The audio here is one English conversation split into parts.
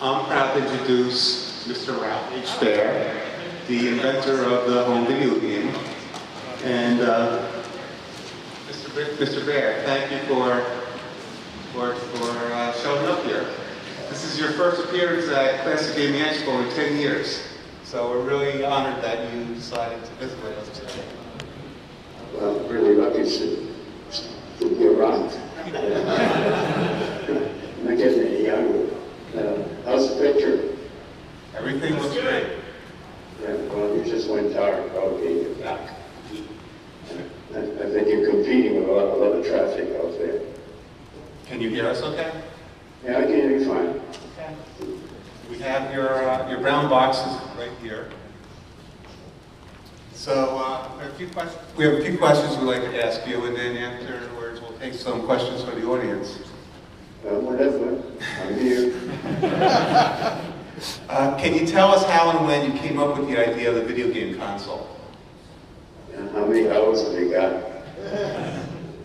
I'm proud to introduce Mr. Ralph H. Baer, the inventor of the home video game. And Mr. Baer, thank you for showing up here. This is your first appearance at Classic Gaming Expo in 10 years. So we're really honored that you decided to visit with us today. Well, really lucky to be around. I'm not getting any younger. How's the picture? Everything looks great. Yeah, well, you just went dark. Okay, you're back. I think you're competing with a lot of traffic out there. Can you hear us okay? Yeah, I can hear you fine. Okay. We have your brown boxes right here. So we have a few questions we'd like to ask you, and then afterwards we'll take some questions from the audience. Whatever. I'm here. Can you tell us how and when you came up with the idea of the video game console? How many hours have you got?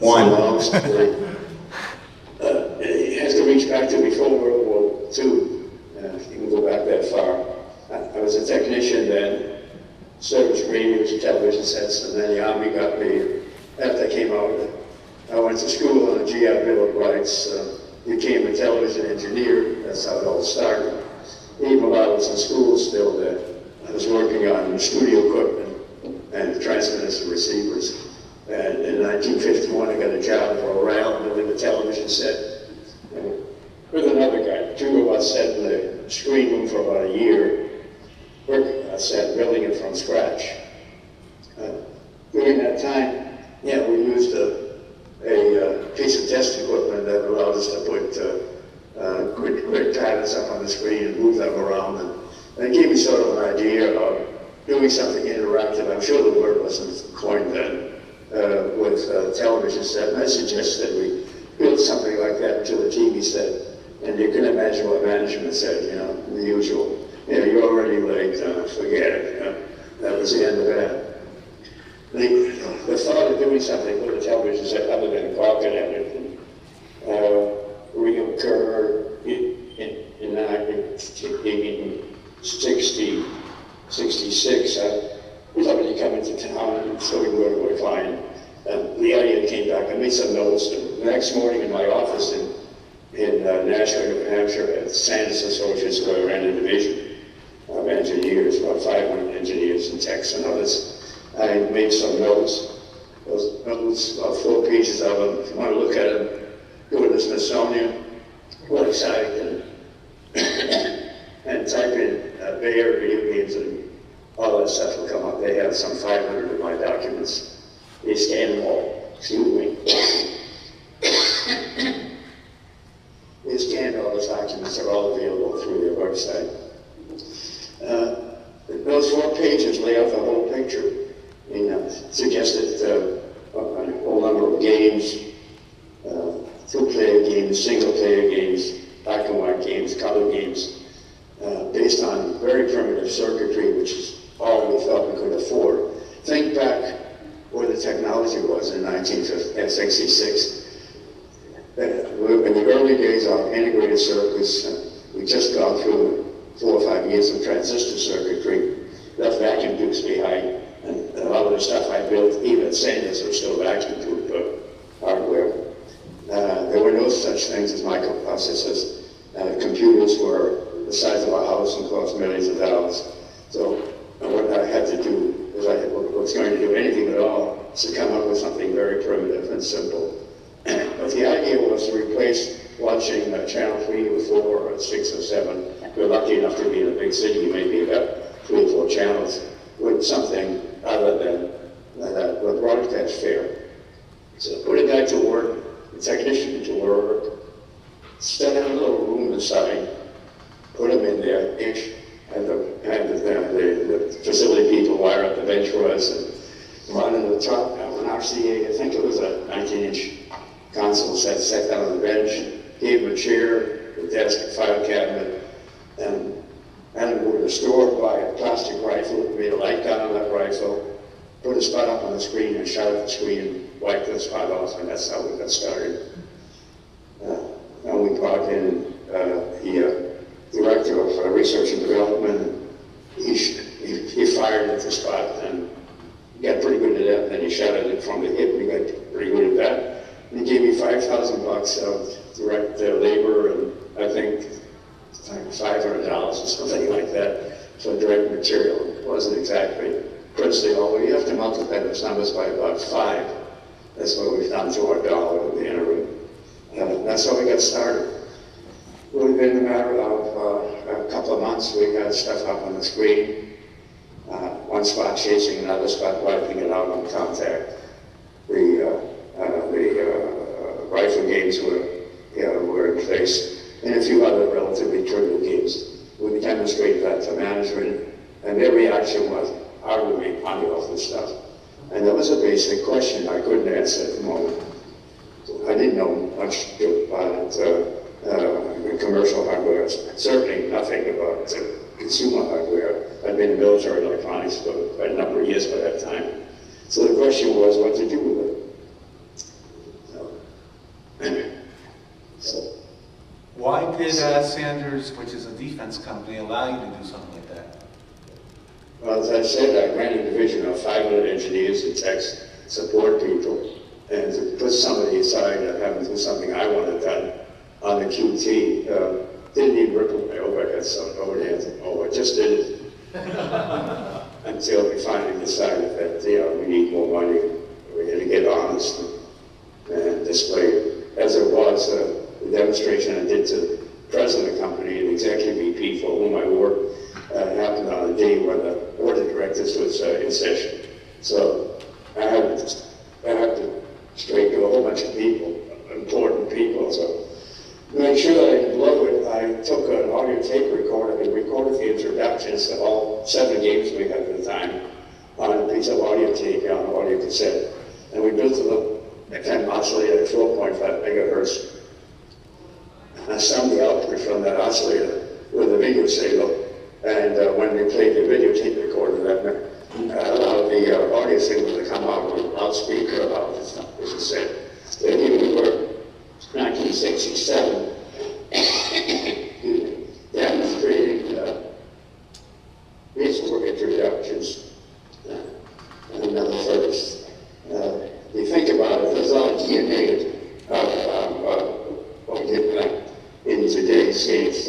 One. It has to reach back to before World War II. You can go back that far. I was a technician then, serviced radios and television sets, and then the Army got me. After I came out, I went to school on a GI Bill of Rights, became a television engineer. That's how it all started. Even while I was in school still, I was working on studio equipment and transmitters and receivers. And in 1951, I got a job for a rail building a television set with another guy. Two of us sat in the screen room for about a year, working on that set, building it from scratch. During that time, yeah, we used a piece of test equipment that allowed us to put quick titles up on the screen and move them around. And it gave me sort of an idea of doing something interactive. I'm sure the word wasn't coined then, with a television set. And I suggested we build something like that into a TV set. And you can imagine what management said, the usual. You're already late, forget it. That was the end of that. The thought of doing something with a television set other than clocking everything reoccurred in 1966. We thought we'd come into town and so we were to a client. The idea came back. I made some notes. The next morning in my office in Nashville, New Hampshire, at Sanders Associates, where I ran a division of engineers, about 500 engineers and techs and others. I made some notes. Those notes, about 4 pages of them. If you want to look at them, go to the Smithsonian website and type in Baer video games and all that stuff will come up. They have some 500 of my documents. They scan them all. Excuse me. They scanned all those documents. They're all available through their website. Those 4 pages lay out the whole picture. Suggested a whole number of games, 2-player games, single-player games, black and white games, color games, based on very primitive circuitry, which is all we thought we could afford. Think back where the technology was in 1966. In the early days of integrated circuits, we just gone through 4 or 5 years of transistor circuitry, left vacuum tubes behind, and a lot of the stuff I built, even at Sanders, was still vacuum tube hardware. There were no such things as microprocessors. Computers were the size of a house and cost millions of dollars. So what I had to do, if I was going to do anything at all, is to come up with something very primitive and simple. But the idea was to replace watching Channel 3 or 4 or 6 or 7. We're lucky enough to be in a big city, maybe about 3 or 4 channels, with something other than the broadcast fare. So put a guy to work, a technician to work, set in a little room inside, put him in there, and the facility people wire up the bench for us and run in the top. An RCA, I think it was a 19-inch console set down on the bench, gave him a chair, a desk, a file cabinet, and we were to store by a plastic rifle, made a light gun on that rifle, put a spot up on the screen and shut off the screen and wipe the spot off, and that's how we got started. And we brought in the director development. He fired at the spot and got pretty good at that. And then he shot at it from the hip. He got pretty good at that. And he gave me $5,000 of direct labor and I think $500 or something like that for direct material. It wasn't exactly princely, although you have to multiply those numbers by about 5. That's what we've done to our dollar in the interim. That's how we got started. Within a matter of a couple of months, we got stuff up on the screen. One spot chasing another spot, wiping it out on contact. The rifle games were in place, and a few other relatively trivial games. We demonstrated that to management, and their reaction was, how do we make money off this stuff? And that was a basic question I couldn't answer at the moment. I didn't know much about commercial hardware, certainly nothing about consumer hardware. I'd been in military electronics for a number of years by that time. So the question was what to do with it. So, Why did Sanders, which is a defense company, allow you to do something like that? well, as I said, I ran a division of 500 engineers and techs, support people, and to put somebody aside and have them do something I wanted done on the QT, didn't even ripple my overhead, so I just did it. Until we finally decided that, we need more money. We had to get honest and display it. As it was, the demonstration I did to the president of the company and executive VP for whom I worked happened on a day when the board of directors was in session. So I had to straighten a whole bunch of people, important people. So to make sure that I didn't blow it, I took an audio tape recorder and recorded the introductions to all 7 games we had at the time on a piece of audio tape on an audio cassette. And we built a little FM oscillator at 12.5 megahertz. And I summed the output from that oscillator with a video signal. And when we played the videotape recorder, that allowed the audio signal to come out with a loudspeaker about this, as I said. Then here we were, 1967, demonstrating these were introductions and another first. You think about it, there's a lot of DNA of what we did in today's games.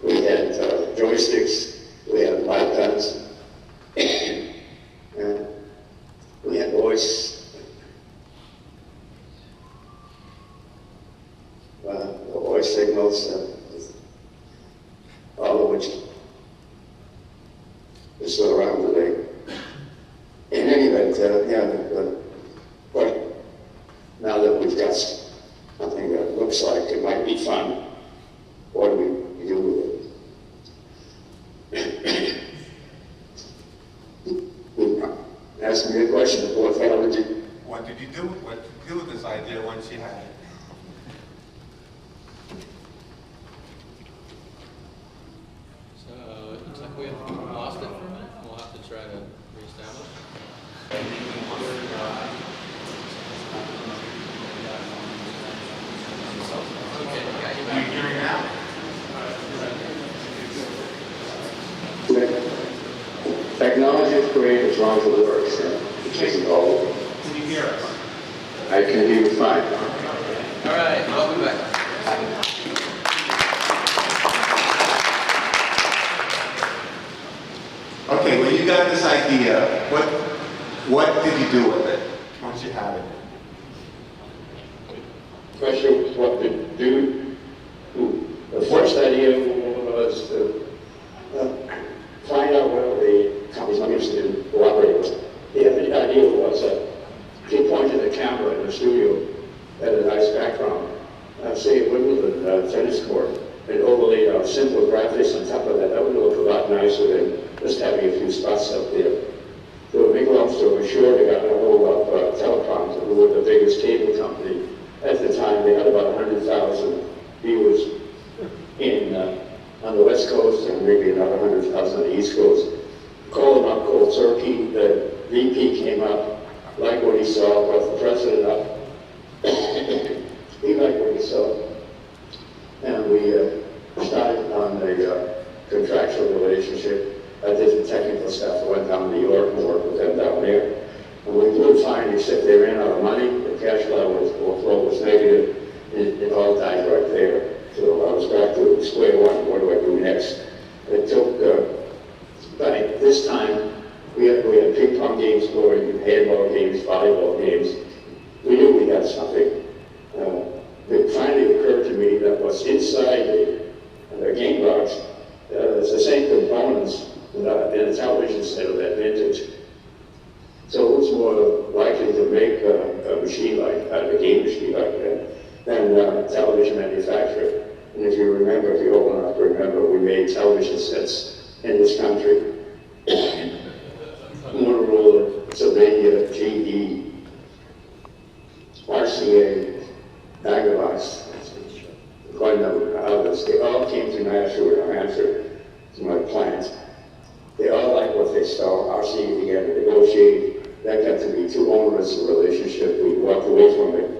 We had joysticks, we had light guns, and we had voice. The voice signals, all of which is still around today. In any event, but now that we've got something that looks like it might be fun, what do we do with it? Ask me a question of what theology. What did you do? What did you do with this idea once you had it? So it looks like we have lost it for a minute. We'll have to try to reestablish. Okay, got you back. Hearing now? Technology is great as long as it works. It isn't all. Can you hear us? I can hear you fine. All right, welcome back. Okay, when you got this idea, what did you do with it once you had it? Question was what to do. The first idea was to find out whether the companies I'm interested in collaborating with. The idea was that if you pointed a camera in the studio at a nice background, say a Wimbledon tennis court, and overlaid simple graphics on top of that, that would look a lot nicer than just having a few spots up there. To make a long story short, I got a hold of Teleprompter, who were the biggest cable company. At the time, they had about 100,000 viewers on the West Coast and maybe another 100,000 on the East Coast. Called them up cold turkey. The VP came up, liked what he saw, brought the president up. He liked what he saw. And we started on a contractual relationship stuff. I went down to New York and worked with them down there. And we couldn't find, except they ran out of money, the cash flow was negative, it all died right there. So I was back to square one, what do I do next? It took, by this time, we had ping pong games going, handball games, volleyball games. We knew we had something. It finally occurred to me that what's inside the game box is the same components in a television set of that vintage. So who's more likely to make a machine like a game machine like that than a television manufacturer? And if you remember, if you're old enough to remember, we made television sets in this country. Motorola, Sylvania, GE, RCA, Magnavox, quite a number of others. They all came to Nashua, New Hampshire, to my plant. They all liked what they saw. RCA began to negotiate. That got to be too onerous a relationship. We walked away from it.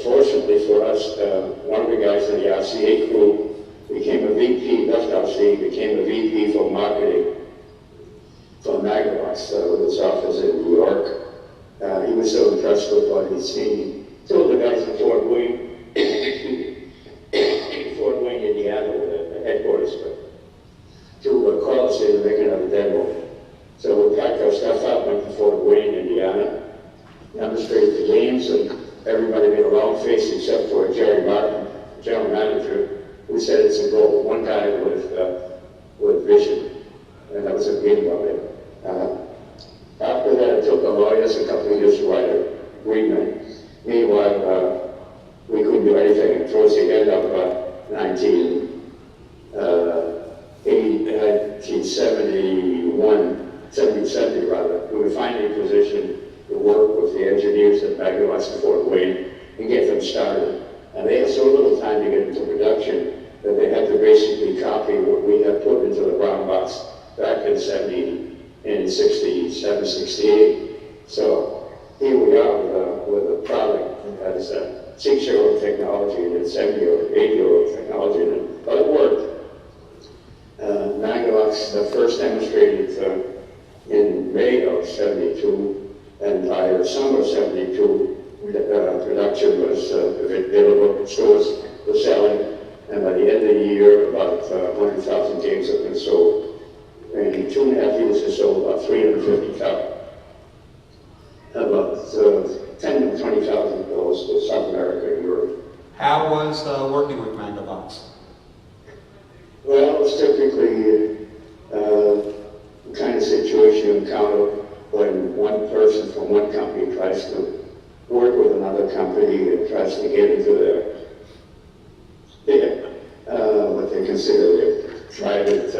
Fortunately for us, one of the guys in the RCA crew became a VP, left RCA, became a VP for marketing for Magnavox with his office in New York. He was so impressed with what he'd seen. He told the guys in Fort Wayne, Indiana, where the headquarters were, to call us in and make another demo. So we packed our stuff up, went to Fort Wayne, Indiana, demonstrated the games, and everybody made a long face except for Jerry Martin, general manager, who said it's a goal. One guy with vision, and that was the beginning of it. After that, it took the lawyers a couple of years to write an agreement. Meanwhile, we couldn't do anything. And towards the end of 1970 rather, we were finally in position to work with the engineers at Magnavox and Fort Wayne and get them started. And they had so little time to get into production that they had to basically copy what we had put into the brown box back in 67, 68. So here we are with a product that has a 6-year-old technology and a 7-year-old, 8-year-old technology in it, but it worked. Magnavox first demonstrated in May of 72, and by the summer of 72, production was available, stores were selling, and by the end of the year, about 100,000 games have been sold. And in 2.5 years, they sold about 350,000. About 10 to 20,000 of those to South America and Europe. How was working with Magnavox? Well, it's typically the kind of situation you encounter when one person from one company tries to work with another company and tries to get into their what they consider their private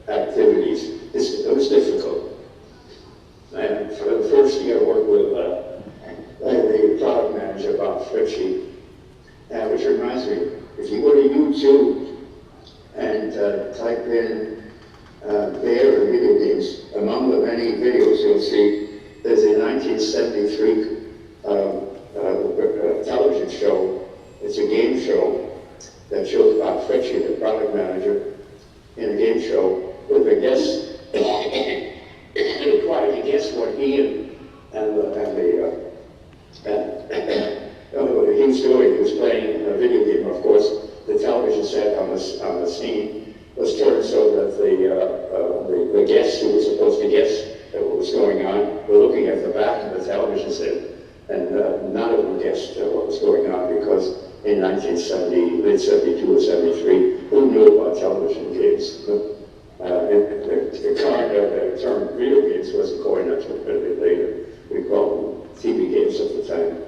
activities. It was difficult. And for the first year, I worked with the product manager, Bob Fritchie, which reminds me, if you go to YouTube and type in Baer of Videogames, among the many videos you'll see, there's a 1973 television show. It's a game show that shows Bob Fritchie, the product manager, in a game show with a guest. Required to guess what he he was doing. He was playing a video game. Of course, the television set on the scene was turned so that the guests who were supposed to guess what was going on were looking at the back of the television set, and none of them guessed what was going on because in 1970, late 72 or 73, who knew about television games? The term video games wasn't coined until a bit later. We called them TV games at the time.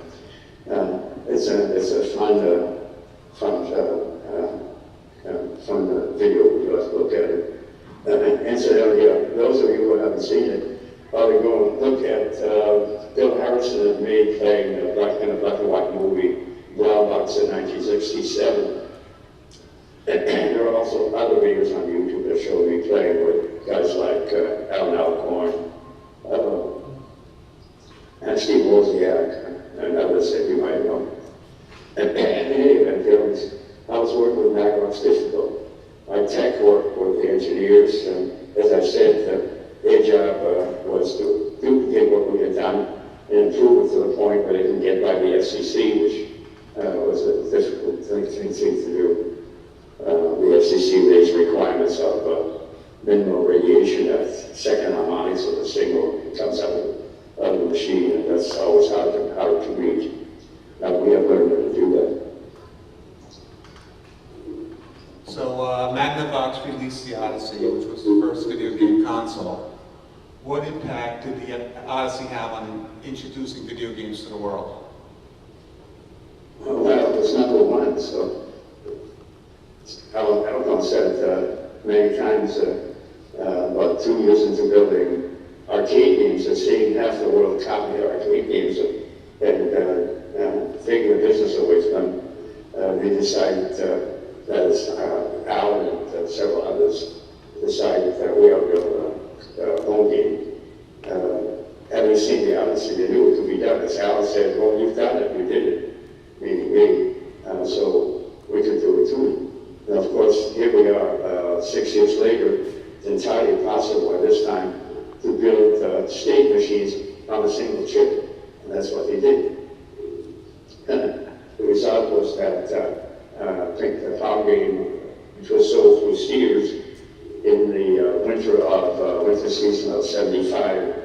It's a fun video. You have to look at it. Incidentally, those of you who haven't seen it, probably go and look at Bill Harrison had made playing in a black and white movie, Brown Box in 1967. And there are also other videos on YouTube that show me playing with guys like Alan Alcorn and Steve Wozniak and others that you might know. And in any event, I was working with Magnavox difficult. My tech worked with the engineers, and as I said, they job was to duplicate what we had done and improve it to the point where they can get by the FCC, which was a difficult thing to do. The FCC raised requirements of minimum radiation at second harmonics of the signal comes out of the machine, and that's always hard to read. Now we have learned how to do that. So Magnavox released the Odyssey, which was the first video game console. What impact did the Odyssey have on introducing video games to the world? Well, it was number one, so Alcon said many times, about 2 years into building arcade games, and seeing half the world copy arcade games and taking the business away from them, we decided that Alan and several others decided that we ought to build a home game. Having seen the Odyssey, they knew it could be done. As Alan said, well, you've done it, you did it, meaning me, so we could do it too. And of course, here we are 6 years later. It's entirely possible at this time to build state machines on a single chip, and that's what they did. And the result was that I think the power game, which was sold through Sears in the winter season of '75,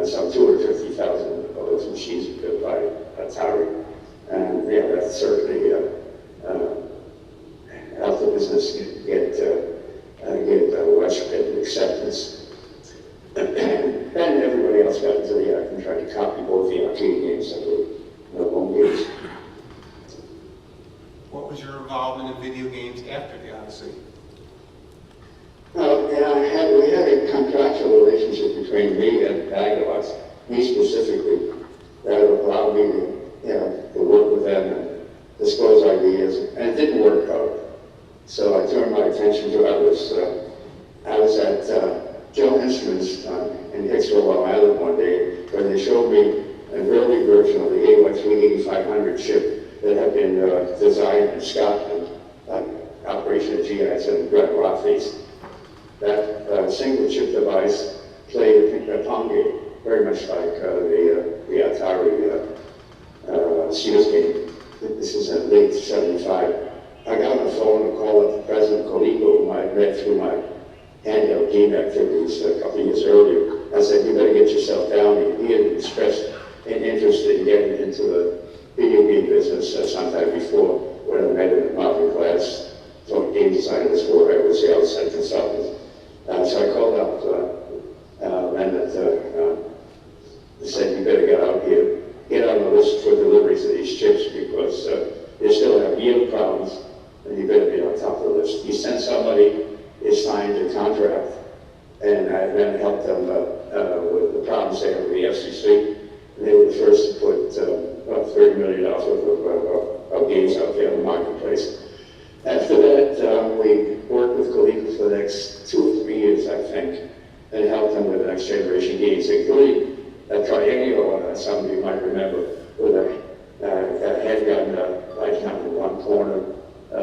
some 250,000 of those machines were built by Atari, and yeah, that certainly helped the business get widespread acceptance. And everybody else got into the act and tried to copy both the arcade games and the home games. What was your involvement in video games after the Odyssey? Well, yeah, we had a contractual relationship between me and Magnavox, me specifically, that allowed me to work with them and disclose ideas, and it didn't work out. So I turned my attention to others. I was at Joe Instruments in Expo, Long Island one day, where they showed me an early version of the AY38500 chip that had been designed in Scotland, Operation GIs and Grand Rothies. That single chip device played a pong game, very much like the Atari Sears game. This is in late '75. I got on the phone and called up President Coleco, whom I met through my handheld game activities a couple of years earlier. I said, you better get yourself down here. He had expressed an interest in getting into the video game business sometime before, when I met him at Marvin Glass, taught game design this war. I was the outside consultant. So I called up and said, you better get out here, get on the list for deliveries of these chips, because they still have yield problems, and you better be on top of the list. He sent somebody, he signed a contract, and I then helped them with the problems they had with the FCC. And they were the first to put about $30 million worth of games out there in the marketplace. After that, we worked with Coleco for the next 2 or 3 years, I think, and helped them with the next generation games, including a triennial, some of you might remember, with a handgun light count in one corner, a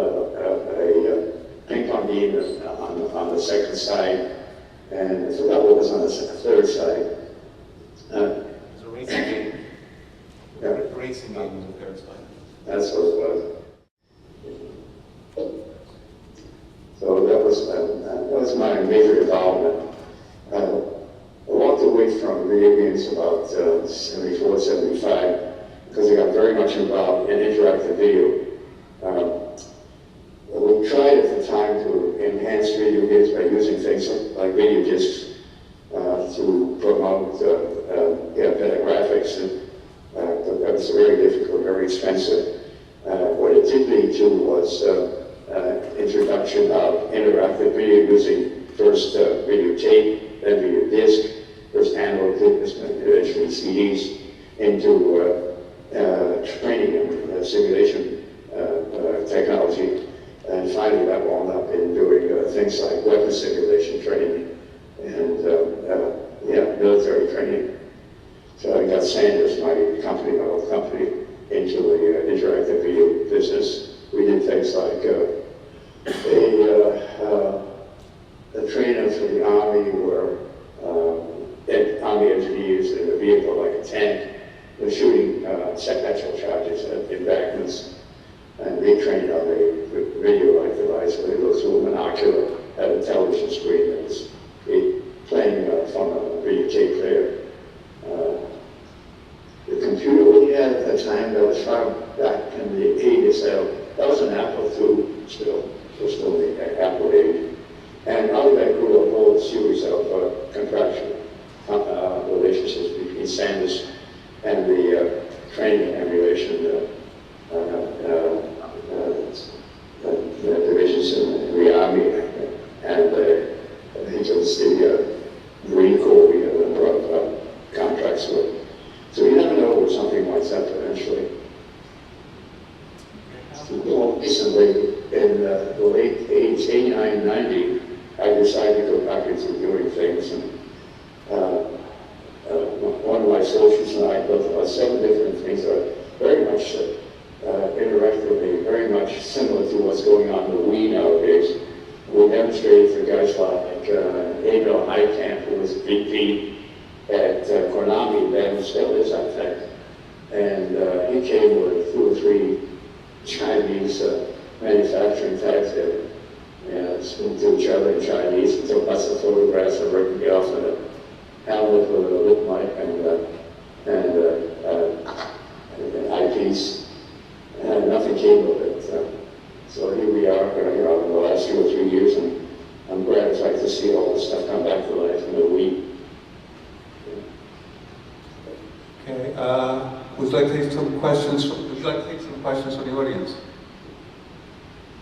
ping pong game on the second side, and I forgot what was on the third side. It was a racing game. Yeah. A racing game on the third side. That's what it was. So that was my major involvement. I walked away from video games about 74, 75, because I got very much involved in interactive video. We tried at the time to enhance video games by using things like video discs to promote better graphics, and that was very difficult, very expensive. What it did lead to was introduction of interactive video using first videotape, then video disc, first analog tapes, and eventually CDs, into training and simulation technology. And finally that wound up in doing things like weapon simulation training and military training. So I got Sanders, my company, my old company, into the interactive video business. We did things like a trainer for the Army where they trained on a video device where they go through a monocular at a television screen that was playing from a videotape player. The computer we had at the time, that was far back in the 80s, that was an Apple II still. It was still the Apple age. And out of that grew a whole series of contractual relationships between Sandus and the training emulation divisions in the Army. And I think it was the Marine Corps we had a number of contracts with. So you never know where something winds up eventually. More recently, in the late 80s, 89, 90, I decided to go back into doing things. And one of my associates and I built about 7 different things that are very much interactively, very much similar to what's going on in the Wii nowadays. We demonstrated for guys like Abel Heitkamp, who was VP at Konami, then still is, I think. And he came with 2 or 3 Chinese manufacturing tags that spoke to each other in Chinese and took lots of photographs of Rick Gelf and a helmet with a lip mic and an eyepiece, and nothing came of it. So here we are, in the last 2 or 3 years, and I'm gratified to see all this stuff come back to life in the Wii. Okay, would you like to take some questions from the audience?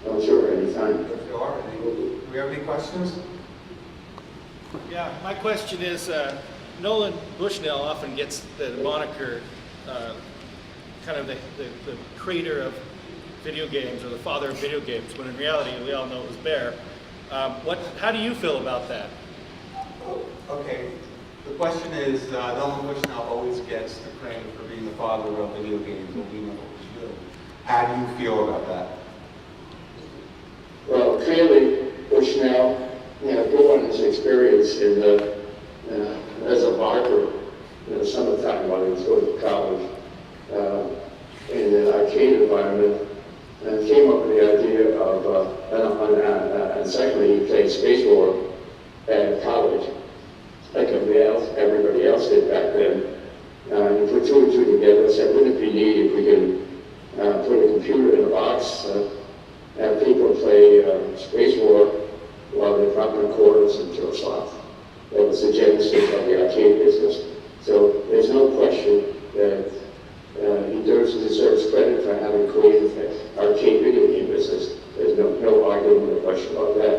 Oh, sure, anytime. If there are any. Do we have any questions? Yeah, my question is, Nolan Bushnell often gets the moniker, kind of the creator of video games, or the father of video games, when in reality we all know it was Baer. How do you feel about that? Okay, the question is, Nolan Bushnell always gets the credit for being the father of video games, but we know it was you. How do you feel about that? Well, clearly, Bushnell, born his experience in as a barker in the summertime while he was going to college in an arcade environment, and came up with the idea of, and secondly, he played Space War at college, like everybody else did back then. And he put 2 and 2 together and said, wouldn't it be neat if we can put a computer in a box, have people play Space War while they're dropping quarters into a slot. That was the genesis of the arcade business. So there's no question that he deserves credit for having created the arcade video game business. There's no argument or question about that.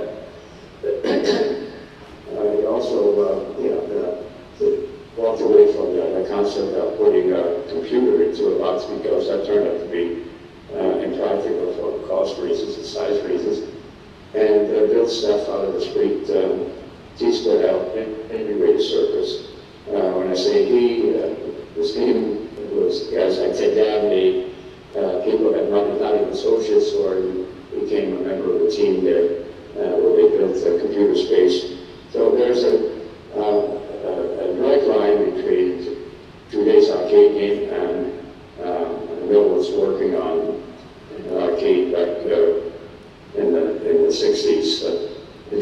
He also walked away from the concept of putting a computer into a box because that turned out to be impractical for cost reasons and size reasons, and built stuff out of the street. He stood out integrated circus. When I say he, his team was guys like Ted Dabney, people that not even associates, or he became a member of the team there where they built a computer space. So there's a direct line between today's arcade game and Bill was working on an arcade back in the 60s,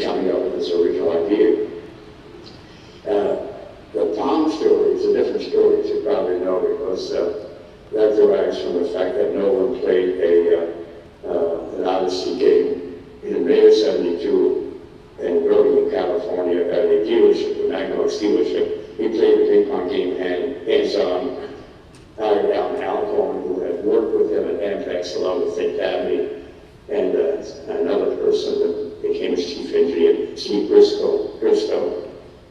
coming up with this original idea. The Palm story is a different story, as you probably know, because that derives from the fact that Nolan played an Odyssey game in May of '72 in Burbank, California, at a dealership, a Magnum dealership. He played the ping pong game hands-on. Hired Alan Alcorn, who had worked with him at Ampex along with Ted Dabney, and another person that became his chief engineer, Steve Bristow.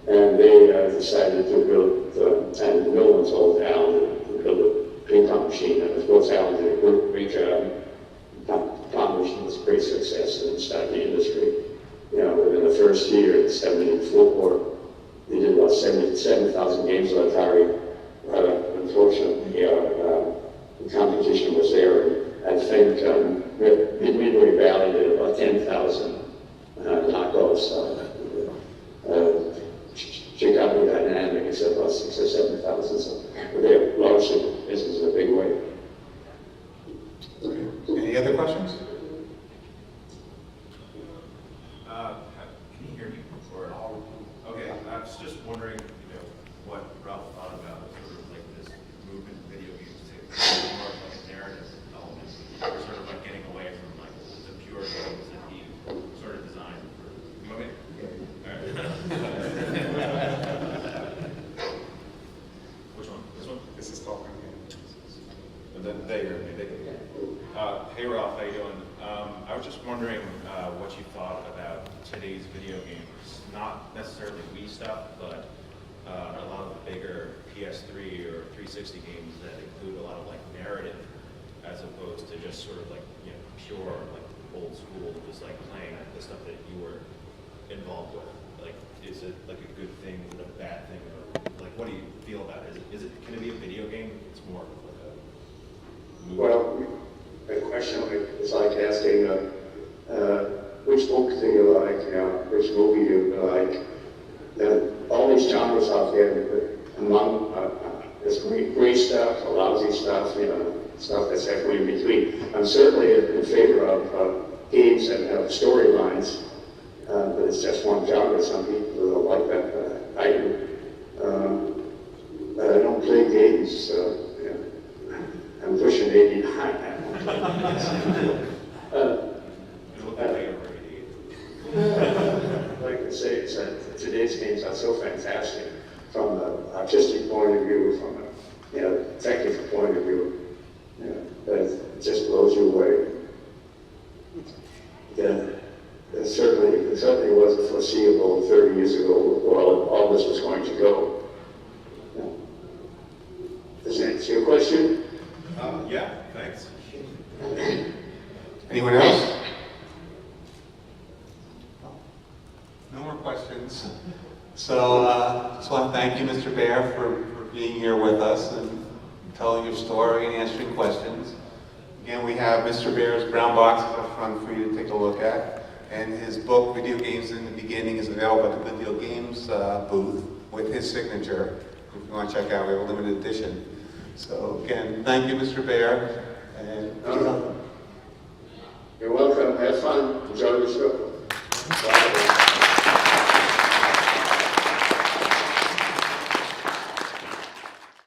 And they decided to build, and Nolan told Alan to build a ping pong machine. And of course, Alan did a great job. Pong machine was a great success and started the industry. Within the first year, in '74, they did about 77,000 games on Atari. Unfortunately, the competition was there. I think Midway Valley did about 10,000 knockoffs. Chicago Dynamic is about 6,000 or 7,000. So they have launched the business in a big way. Any Any other questions? Can you hear me? Or, okay, I was just wondering, what Ralph thought about sort of like this movement in video games to more of like a narrative element, or sort of like getting away from like the pure games that he sort of designed for. You want me? All right. Which one? This one? This is talking. And then they heard me. Hey Ralph, how you doing? I was just wondering what you thought about today's video games. Not necessarily Wii stuff, but a lot of the bigger PS3 or 360 games that include a lot of like narrative, as opposed to just sort of like pure like old school, just like playing the stuff that you were involved with. Like, is it like a good thing? Is it a bad thing? Or like, what do you feel about it? Can it be a video game? It's more of like a movie. Well, the question is like asking, which book do you like, which movie do you like? All these genres out there, among there's great stuff, lousy stuff, stuff that's halfway in between. I'm certainly in favor of games that have storylines, but it's just one genre. Some people don't like that, but I do. But I don't play games, so I'm pushing 89. You look like you're ready. Like I say, today's games are so fantastic from the artistic point of view, from a technical point of view, that it just blows you away. It certainly wasn't foreseeable 30 years ago where all this was going to go. Does that answer your question? Yeah, thanks. Anyone else? No more questions. So just want to thank you, Mr. Baer, for being here with us and telling your story and answering questions. Again, we have Mr. Baer's brown box up front for you to take a look at. And his book, Video Games in the Beginning, is available at the Video Games booth with his signature. If you want to check out, we have a limited edition. So again, thank you, Mr. Baer. And You're welcome. Have fun. Enjoy the show. Bye.